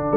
तो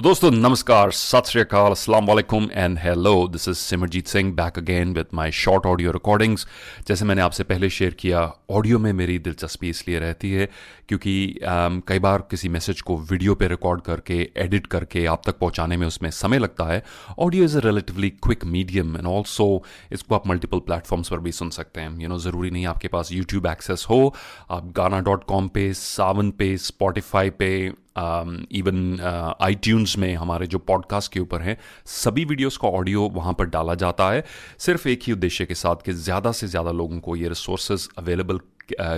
दोस्तों नमस्कार, सत श्री अकाल, अस्सलाम वालेकुम and hello. This is Simarjeet Singh back again with my short audio recordings. जैसे मैंने आपसे पहले शेयर किया, ऑडियो में मेरी दिलचस्पी इसलिए रहती है क्योंकि कई बार किसी मैसेज को वीडियो पे रिकॉर्ड करके एडिट करके आप तक पहुंचाने में उसमें समय लगता है। Audio is a relatively quick medium and also इसको आप मल्टीपल प्लेटफॉर्म्स पर भी सुन सकते हैं। ज़रूरी नहीं आपके पास यूट्यूब एक्सेस हो, आप गाना.com पे, सावन पे, स्पॉटिफाई पे, इवन आईट्यून्स में हमारे जो पॉडकास्ट के ऊपर हैं, सभी वीडियोस का ऑडियो वहाँ पर डाला जाता है, सिर्फ एक ही उद्देश्य के साथ कि ज़्यादा से ज़्यादा लोगों को ये रिसोर्सेज अवेलेबल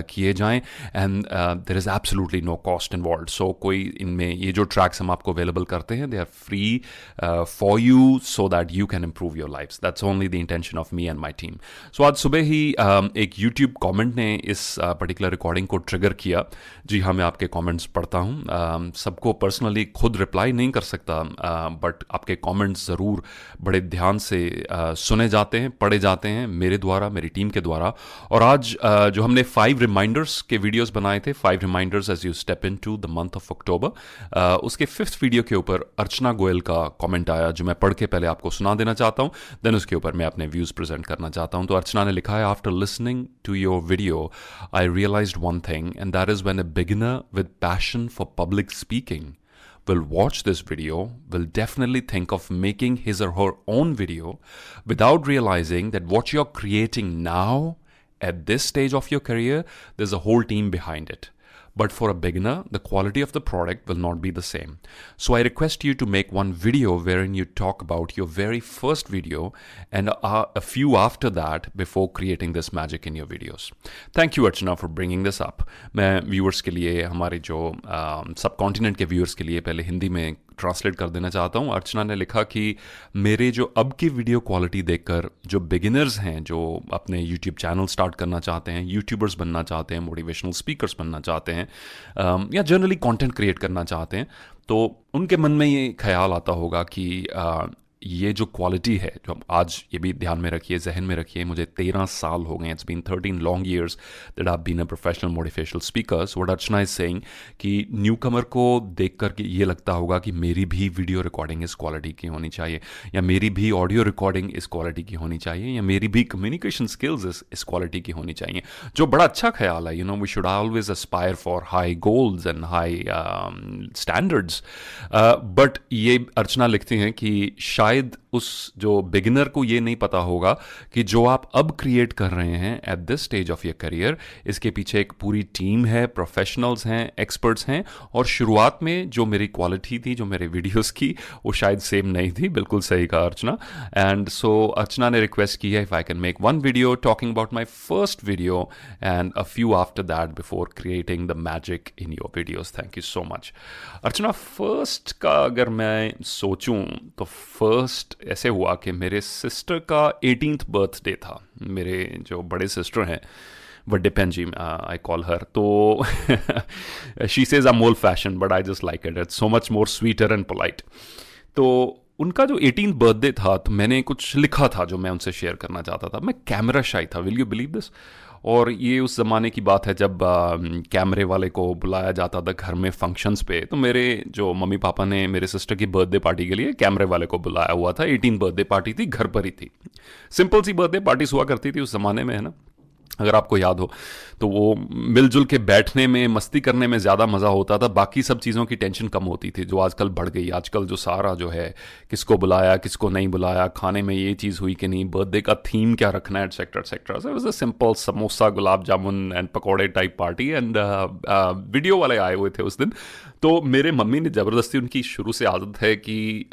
किए जाएं and there is absolutely no cost involve. So कोई इनमें ये जो ट्रैक्स हम आपको अवेलेबल करते हैं, they are free for you so that you can improve your life. That's only the intention of me and my team. So आज सुबह ही एक यूट्यूब कॉमेंट ने इस पर्टिकुलर रिकॉर्डिंग को ट्रिगर किया। जी हाँ, मैं आपके कॉमेंट्स पढ़ता हूँ, सबको पर्सनली खुद रिप्लाई नहीं कर सकता, बट आपके कॉमेंट्स ज़रूर बड़े ध्यान से सुने जाते हैं, पढ़े जाते हैं मेरे द्वारा, मेरी टीम के द्वारा। और आज जो हमने 5 रिमाइंडर्स के वीडियोस बनाए थे, 5 reminders as you step into the month of October, उसके 5th वीडियो के ऊपर अर्चना गोयल का कमेंट आया, जो मैं पढ़ के पहले आपको सुना देना चाहता हूं, देन उसके ऊपर मैं अपने व्यूज प्रेजेंट करना चाहता हूं। तो अर्चना ने लिखा है, after listening to your video I realised one thing and that is when a beginner with passion for public speaking will watch this video, will definitely think of making his or her own video without realizing that what you're creating now at this stage of your career, there's a whole team behind it. But for a beginner, the quality of the product will not be the same. So I request you to make one video wherein you talk about your very first video and a few after that before creating this magic in your videos. Thank you Archana for bringing this up. मैं viewers के लिए, हमारे जो subcontinent के viewers के लिए पहले हिंदी में ट्रांसलेट कर देना चाहता हूँ। अर्चना ने लिखा कि मेरे जो अब की वीडियो क्वालिटी देखकर जो बिगिनर्स हैं, जो अपने यूट्यूब चैनल स्टार्ट करना चाहते हैं, यूट्यूबर्स बनना चाहते हैं, मोटिवेशनल स्पीकर्स बनना चाहते हैं, या जनरली कंटेंट क्रिएट करना चाहते हैं, तो उनके मन में ये ख्याल आता होगा कि ये जो क्वालिटी है, जो आज ये भी ध्यान में रखिए, जहन में रखिए, मुझे 13 साल हो गए, it's been 13 long years that I been a professional motivational speaker. So what Archana is saying कि न्यू कमर को देख कर के ये लगता होगा कि मेरी भी वीडियो रिकॉर्डिंग इस क्वालिटी की होनी चाहिए, या मेरी भी ऑडियो रिकॉर्डिंग इस क्वालिटी की होनी चाहिए, या मेरी भी कम्युनिकेशन स्किल्स इस क्वालिटी की होनी चाहिए, जो बड़ा अच्छा ख्याल है। We should always aspire for high goals and high standards. But ये अर्चना लिखती हैं कि शायद उस जो बिगिनर को ये नहीं पता होगा कि जो आप अब क्रिएट कर रहे हैं at this stage of your career, इसके पीछे एक पूरी टीम है, प्रोफेशनल्स हैं, एक्सपर्ट्स हैं, और शुरुआत में जो मेरी क्वालिटी थी, जो मेरे वीडियोस की, वो शायद सेम नहीं थी। बिल्कुल सही कहा अर्चना। एंड सो अर्चना ने रिक्वेस्ट की है, if I can make one video talking about my first video and a few after that before creating the magic in your videos. Thank you so much Archana. First का अगर मैं सोचूं तो first ऐसे हुआ कि मेरे सिस्टर का 18th बर्थडे था। मेरे जो बड़े सिस्टर हैं, वड्डेपन जी, आई कॉल हर, तो she says I am old fashion but I just like it, it's so much more sweeter and polite. तो उनका जो 18th बर्थडे था, तो मैंने कुछ लिखा था जो मैं उनसे शेयर करना चाहता था। मैं कैमरा शाई था, विल यू बिलीव दिस? और ये उस ज़माने की बात है जब कैमरे वाले को बुलाया जाता था घर में फंक्शंस पे। तो मेरे जो मम्मी पापा ने मेरे सिस्टर की बर्थडे पार्टी के लिए कैमरे वाले को बुलाया हुआ था। 18 बर्थडे पार्टी थी, घर पर ही थी, सिंपल सी बर्थडे पार्टीज हुआ करती थी उस ज़माने में, है ना, अगर आपको याद हो। तो वो मिलजुल के बैठने में, मस्ती करने में ज़्यादा मज़ा होता था, बाकी सब चीज़ों की टेंशन कम होती थी, जो आजकल बढ़ गई। आजकल जो सारा जो है, किसको बुलाया, किसको नहीं बुलाया, खाने में ये चीज़ हुई कि नहीं, बर्थडे का थीम क्या रखना है, etcetera etcetera. So it was a simple samosa, gulab jamun and पकौड़े टाइप पार्टी। एंड वीडियो वाले आए हुए थे उस दिन। तो मेरे मम्मी ने ज़बरदस्ती, उनकी शुरू से आदत है कि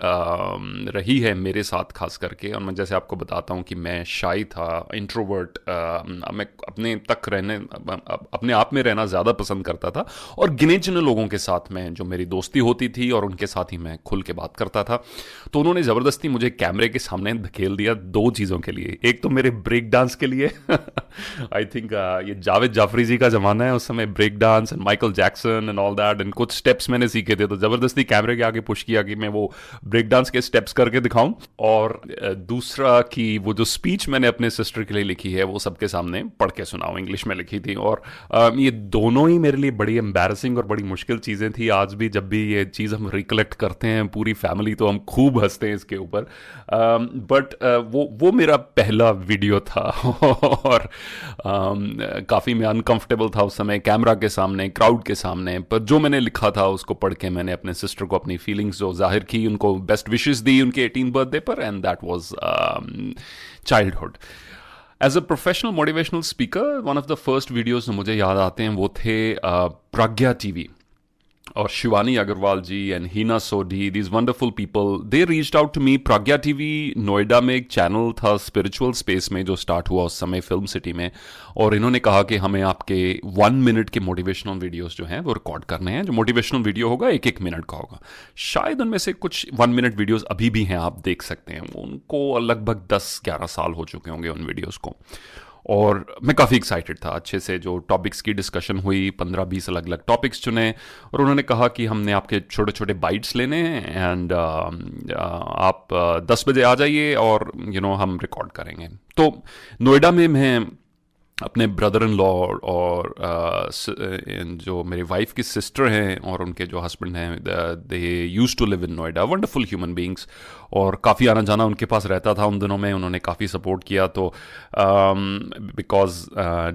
रही है मेरे साथ खास करके, और मैं जैसे आपको बताता हूँ कि मैं शाई था, इंट्रोवर्ट, मैं अपने तक रहने, अपने आप में रहना ज़्यादा पसंद करता था, और गिने चुने लोगों के साथ में जो मेरी दोस्ती होती थी और उनके साथ ही मैं खुल के बात करता था। तो उन्होंने ज़बरदस्ती मुझे कैमरे के सामने धकेल दिया 2 चीज़ों के लिए। एक तो मेरे ब्रेक डांस के लिए आई थिंक ये जावेद जाफरी जी का ज़माना है, उस समय break dance and Michael Jackson and all that, and कुछ स्टेप्स मैंने सीखे थे, तो ज़बरदस्ती कैमरे के आगे पुश किया कि मैं वो ब्रेक डांस के स्टेप्स करके दिखाऊं। और दूसरा कि वो जो स्पीच मैंने अपने सिस्टर के लिए लिखी है वो सबके सामने पढ़ के सुनाऊं, इंग्लिश में लिखी थी। और ये दोनों ही मेरे लिए बड़ी एम्बैरसिंग और बड़ी मुश्किल चीज़ें थी। आज भी जब भी ये चीज़ हम रिकलेक्ट करते हैं पूरी फैमिली, तो हम खूब हंसते हैं इसके ऊपर। बट वो मेरा पहला वीडियो था और काफ़ी मैं अनकंफर्टेबल था उस समय कैमरा के सामने, क्राउड के सामने। पर जो मैंने लिखा था उसको पढ़ के मैंने अपने सिस्टर को अपनी फीलिंग्स जो जाहिर की, उनको बेस्ट विशेस दी उनके 18th बर्थडे पर, and that was childhood. As a professional motivational speaker, one of the first videos जो मुझे याद आते हैं वो थे प्रज्ञा टीवी और Shivani Agarwal ji and Heena Sodhi, these wonderful people, they reached out to me. Pragya TV Noida में एक चैनल था स्पिरिचुअल स्पेस में जो स्टार्ट हुआ उस समय फिल्म सिटी में, और इन्होंने कहा कि हमें आपके 1 मिनट के मोटिवेशनल वीडियोस जो हैं वो रिकॉर्ड करने हैं। जो मोटिवेशनल वीडियो होगा 1-1 मिनट का होगा, शायद उनमें से कुछ 1 मिनट वीडियोस अभी भी हैं, आप देख सकते हैं। उनको लगभग 10-11 साल हो चुके होंगे उन वीडियोस को। और मैं काफ़ी एक्साइटेड था, अच्छे से जो टॉपिक्स की डिस्कशन हुई, 15-20 अलग अलग टॉपिक्स चुने, और उन्होंने कहा कि हमने आपके छोटे छोटे बाइट्स लेने हैं एंड आप 10 बजे आ जाइए और हम रिकॉर्ड करेंगे। तो नोएडा में मैं अपने ब्रदर इन लॉ और जो मेरी वाइफ की सिस्टर हैं और उनके जो हस्बैंड हैं, they used to live in Noida, wonderful human beings, और काफ़ी आना जाना उनके पास रहता था उन दिनों में। उन्होंने काफ़ी सपोर्ट किया, तो because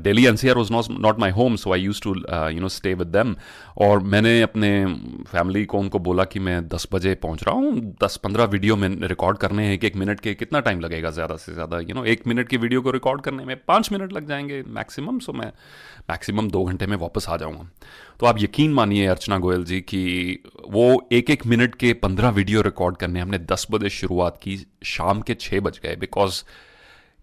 Delhi NCR was not my home, so I used to stay with them. और मैंने अपने फैमिली को उनको बोला कि मैं 10 बजे पहुंच रहा हूँ, 10-15 वीडियो में रिकॉर्ड करने हैं, 1-1 मिनट के, कितना टाइम लगेगा ज़्यादा से ज़्यादा, 1 मिनट की वीडियो को रिकॉर्ड करने में 5 मिनट लग जाएंगे मैक्सिमम, सो मैं मैक्सिमम 2 घंटे में वापस आ जाऊँगा। तो आप यकीन मानिए अर्चना गोयल जी कि वो 1-1 मिनट के 15 वीडियो रिकॉर्ड करने हमने 10 बजे शुरुआत की, शाम के 6 बज गए। बिकॉज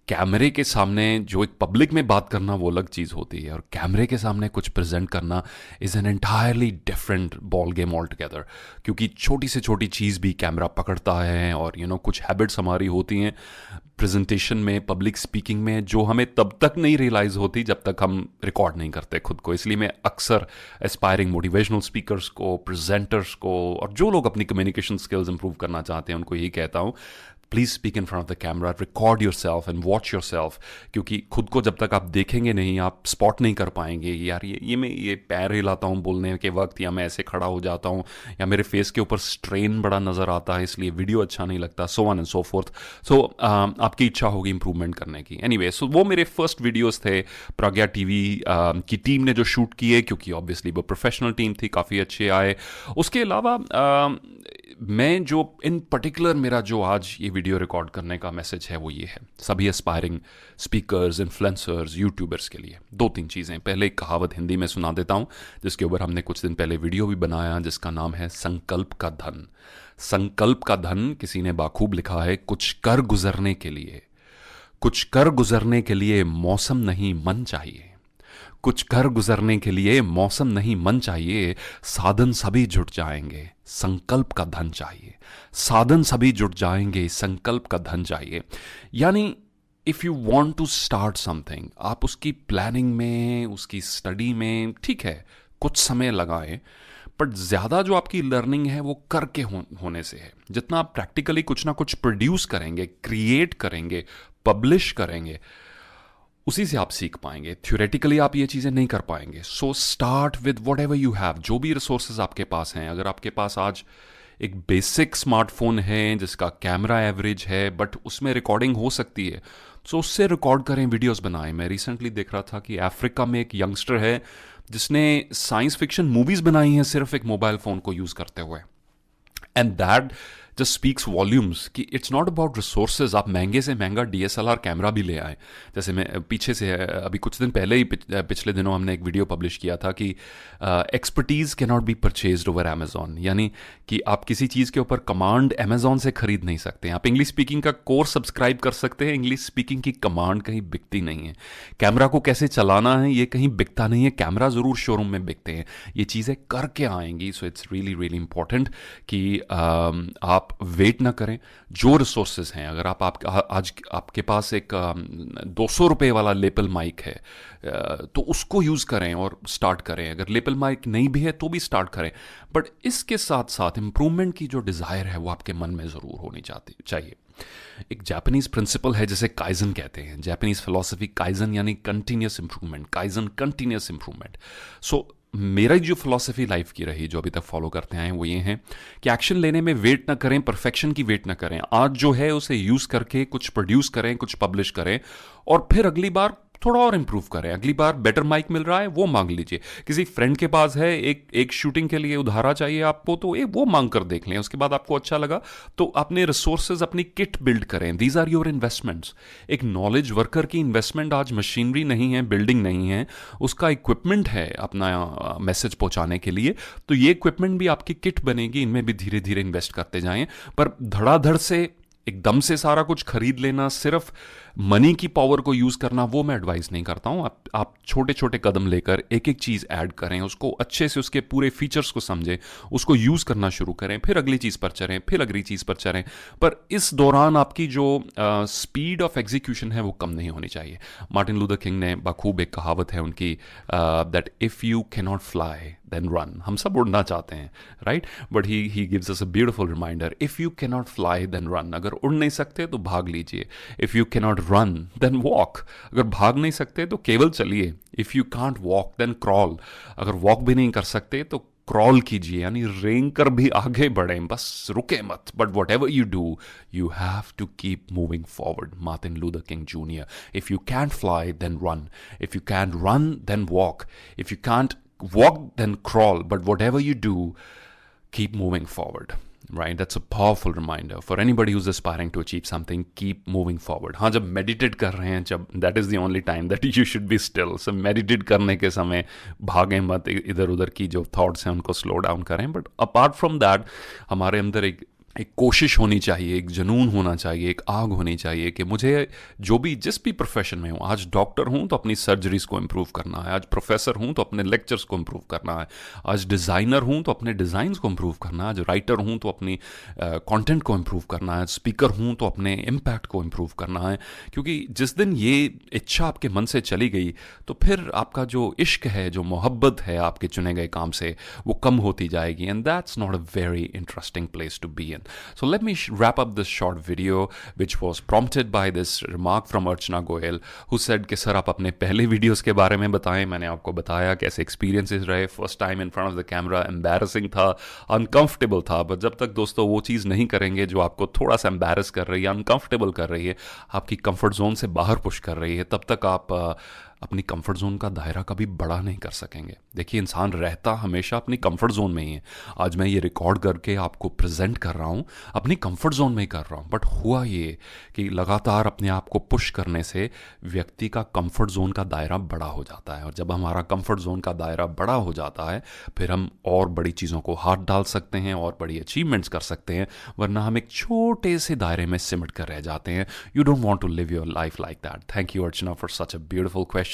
कैमरे के सामने जो एक पब्लिक में बात करना वो अलग चीज़ होती है, और कैमरे के सामने कुछ प्रेजेंट करना is an entirely different ball game all together. क्योंकि छोटी से छोटी चीज़ भी कैमरा पकड़ता है, और कुछ हैबिट्स हमारी होती हैं प्रेजेंटेशन में, पब्लिक स्पीकिंग में, जो हमें तब तक नहीं रियलाइज़ होती जब तक हम रिकॉर्ड नहीं करते खुद को। इसलिए मैं अक्सर एस्पायरिंग मोटिवेशनल स्पीकर्स को, प्रेजेंटर्स को, और जो लोग अपनी कम्युनिकेशन स्किल्स इंप्रूव करना चाहते हैं उनको यही कहता हूँ, please speak in front of the camera, record your self and watch your self. क्योंकि खुद को जब तक आप देखेंगे नहीं, आप स्पॉट नहीं कर पाएंगे यार ये मैं ये पैर हिलाता हूँ बोलने के वक्त, या मैं ऐसे खड़ा हो जाता हूँ, या मेरे फेस के ऊपर स्ट्रेन बड़ा नज़र आता है इसलिए वीडियो अच्छा नहीं लगता, so on and so forth. So आपकी इच्छा होगी इंप्रूवमेंट करने की। एनीवे, सो वो मेरे फर्स्ट वीडियोज़ थे प्रज्ञा टीवी की टीम ने जो शूट किए, क्योंकि ऑब्वियसली वो प्रोफेशनल टीम थी, काफ़ी अच्छे आए। उसके अलावा मैं जो इन पर्टिकुलर मेरा जो आज ये वीडियो रिकॉर्ड करने का मैसेज है वो ये है सभी एस्पायरिंग स्पीकर्स, इन्फ्लुएंसर्स, यूट्यूबर्स के लिए। 2-3 चीज़ें। पहले एक कहावत हिंदी में सुना देता हूँ जिसके ऊपर हमने कुछ दिन पहले वीडियो भी बनाया, जिसका नाम है संकल्प का धन। संकल्प का धन किसी ने बाखूब लिखा है, कुछ कर गुजरने के लिए, कुछ कर गुजरने के लिए मौसम नहीं मन चाहिए, कुछ कर गुजरने के लिए मौसम नहीं मन चाहिए, साधन सभी जुट जाएंगे, संकल्प का धन चाहिए। साधन सभी जुट जाएंगे, संकल्प का धन चाहिए। यानी if you want to start something, आप उसकी प्लानिंग में, उसकी स्टडी में, ठीक है कुछ समय लगाएं, बट ज़्यादा जो आपकी लर्निंग है वो करके होने से है। जितना आप प्रैक्टिकली कुछ ना कुछ प्रोड्यूस करेंगे, क्रिएट करेंगे, पब्लिश करेंगे, उसी से आप सीख पाएंगे। थ्योरेटिकली आप ये चीज़ें नहीं कर पाएंगे। So start with what ever you have, जो भी रिसोर्सेज आपके पास हैं। अगर आपके पास आज एक बेसिक स्मार्टफोन है जिसका कैमरा एवरेज है बट उसमें रिकॉर्डिंग हो सकती है, सो उससे रिकॉर्ड करें, वीडियोस बनाएं। मैं रिसेंटली देख रहा था कि अफ्रीका में एक यंगस्टर है जिसने साइंस फिक्शन मूवीज़ बनाई हैं सिर्फ एक मोबाइल फ़ोन को यूज़ करते हुए। And that just speaks volumes कि इट्स नॉट अबाउट रिसोर्सेज। आप महंगे से महंगा DSLR कैमरा भी ले आए। जैसे मैं पीछे से अभी कुछ दिन पहले ही पिछले दिनों हमने एक वीडियो पब्लिश किया था कि expertise can not be purchased over Amazon. यानी कि आप किसी चीज़ के ऊपर कमांड अमेजॉन से खरीद नहीं सकते। आप इंग्लिश स्पीकिंग का कोर्स सब्सक्राइब कर सकते हैं, इंग्लिश स्पीकिंग की कमांड कहीं बिकती नहीं है। कैमरा को कैसे चलाना है ये कहीं बिकता नहीं है, कैमरा ज़रूर शोरूम में बिकते हैं। ये चीज़ें करके आएंगी। So it's really really important कि आप आप वेट ना करें, जो रिसोर्सेज हैं, अगर आज आपके पास एक 200 रुपये वाला लेपल माइक है, तो उसको यूज़ करें और स्टार्ट करें। अगर लेपल माइक नहीं भी है तो भी स्टार्ट करें। बट इसके साथ साथ इम्प्रूवमेंट की जो डिज़ायर है वो आपके मन में ज़रूर होनी चाहिए। एक जापानीज प्रिंसिपल है जिसे काइजन कहते हैं, जापानीज फिलॉसफी काइजन, यानी continuous improvement, kaizen continuous improvement. So मेरा जो फिलॉसफी लाइफ की रही, जो अभी तक फॉलो करते आए, वो ये है कि एक्शन लेने में वेट ना करें, परफेक्शन की वेट ना करें। आज जो है उसे यूज़ करके कुछ प्रोड्यूस करें, कुछ पब्लिश करें, और फिर अगली बार थोड़ा और इंप्रूव करें। अगली बार बेटर माइक मिल रहा है, वो मांग लीजिए। किसी फ्रेंड के पास है, एक शूटिंग के लिए उधारा चाहिए आपको, तो वो मांग कर देख लें। उसके बाद आपको अच्छा लगा तो अपने रिसोर्सेज, अपनी किट बिल्ड करें। These are your investments. एक नॉलेज वर्कर की इन्वेस्टमेंट आज मशीनरी नहीं है, बिल्डिंग नहीं है, उसका इक्विपमेंट है अपना मैसेज पहुंचाने के लिए। तो ये इक्विपमेंट भी आपकी किट बनेगी, इनमें भी धीरे धीरे इन्वेस्ट करते जाएं। पर धड़ाधड़ से एकदम से सारा कुछ खरीद लेना, सिर्फ मनी की पावर को यूज़ करना, वो मैं एडवाइस नहीं करता हूँ। आप छोटे छोटे कदम लेकर एक एक चीज़ ऐड करें, उसको अच्छे से, उसके पूरे फीचर्स को समझें, उसको यूज़ करना शुरू करें, फिर अगली चीज़ पर चलें, फिर अगली चीज़ पर चलें। पर इस दौरान आपकी जो स्पीड ऑफ एग्जीक्यूशन है वो कम नहीं होनी चाहिए। मार्टिन लूथर किंग ने बखूब एक कहावत है उनकी, that if you can not fly then run. हम सब उड़ना चाहते हैं, right? But he gives us a beautiful reminder, if you can not fly then run. अगर उड़ नहीं सकते तो भाग लीजिए। If you can not run then walk. अगर भाग नहीं सकते तो केवल चलिए। If you can't walk then crawl. अगर वॉक भी नहीं कर सकते तो क्रॉल कीजिए, यानी रेंग कर भी आगे बढ़ें, बस रुके मत। But whatever you do, you have to keep moving forward. Martin Luther King junior. If you can't fly then run, if you can't run then walk, if you can't walk then crawl, but whatever you do, keep moving forward, right? That's a powerful reminder for anybody who's aspiring to achieve something. Keep moving forward. हाँ, जब meditate कर रहे हैं, जब that is the only time that you should be still. So meditate करने के समय भागें मत, इधर उधर की जो thoughts हैं उनको slow down करें। But apart from that, हमारे अंदर एक कोशिश होनी चाहिए, एक जुनून होना चाहिए, एक आग होनी चाहिए कि मुझे जो भी, जिस भी प्रोफेशन में हूँ, आज डॉक्टर हूँ तो अपनी सर्जरीज को इम्प्रूव करना है, आज प्रोफेसर हूँ तो अपने लेक्चर्स को इम्प्रूव करना है, आज डिज़ाइनर हूँ तो अपने डिज़ाइंस को इम्प्रूव करना है, आज राइटर हूँ तो अपनी कंटेंट को इम्प्रूव करना है, स्पीकर हूँ तो अपने इम्पैक्ट को इम्प्रूव करना है। क्योंकि जिस दिन ये इच्छा आपके मन से चली गई तो फिर आपका जो इश्क है, जो मोहब्बत है आपके चुने गए काम से, वो कम होती जाएगी। And that's not a very interesting place to be in. So let me wrap up this short video, which was prompted by this remark from Archana Goyal, who said कि सर आप अपने पहले वीडियोस के बारे में बताएं। मैंने आपको बताया कैसे एक्सपीरियंसेस रहे, first time in front of the camera, embarrassing था, अनकंफर्टेबल था। बट जब तक दोस्तों वो चीज़ नहीं करेंगे जो आपको थोड़ा सा एम्बैरस कर रही है, अनकंफर्टेबल कर रही है, आपकी कंफर्ट जोन से बाहर पुश कर रही है, तब तक आप अपनी कंफर्ट जोन का दायरा कभी बड़ा नहीं कर सकेंगे। देखिए, इंसान रहता हमेशा अपनी कंफर्ट जोन में ही है। आज मैं ये रिकॉर्ड करके आपको प्रेजेंट कर रहा हूँ, अपनी कंफर्ट जोन में ही कर रहा हूँ। बट हुआ ये कि लगातार अपने आप को पुश करने से व्यक्ति का कंफर्ट जोन का दायरा बड़ा हो जाता है। और जब हमारा कंफर्ट जोन का दायरा बड़ा हो जाता है, फिर हम और बड़ी चीज़ों को हाथ डाल सकते हैं और बड़ी अचीवमेंट्स कर सकते हैं। वरना हम एक छोटे से दायरे में सिमट कर रह जाते हैं। You don't want to live your life like that. Thank you, Archana, for such a beautiful question.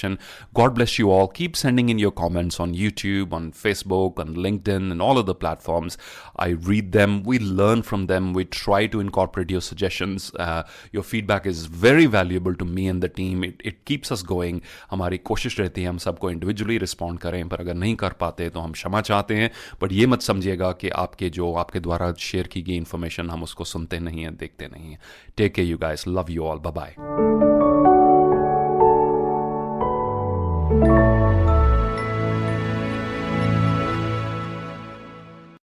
God bless you all. Keep sending in your comments on YouTube, on Facebook, on LinkedIn, and all of the platforms. I read them. We learn from them. We try to incorporate your suggestions. Your feedback is very valuable to me and the team. It keeps us going. हमारी कोशिश रहती है हम सबको individually respond करें, पर अगर नहीं कर पाते तो हम क्षमा चाहते हैं। बट ये मत समझिएगा कि आपके द्वारा शेयर की गई इन्फॉर्मेशन हम उसको सुनते नहीं हैं, देखते नहीं हैं। Take care, you guys. Love you all. Bye-bye.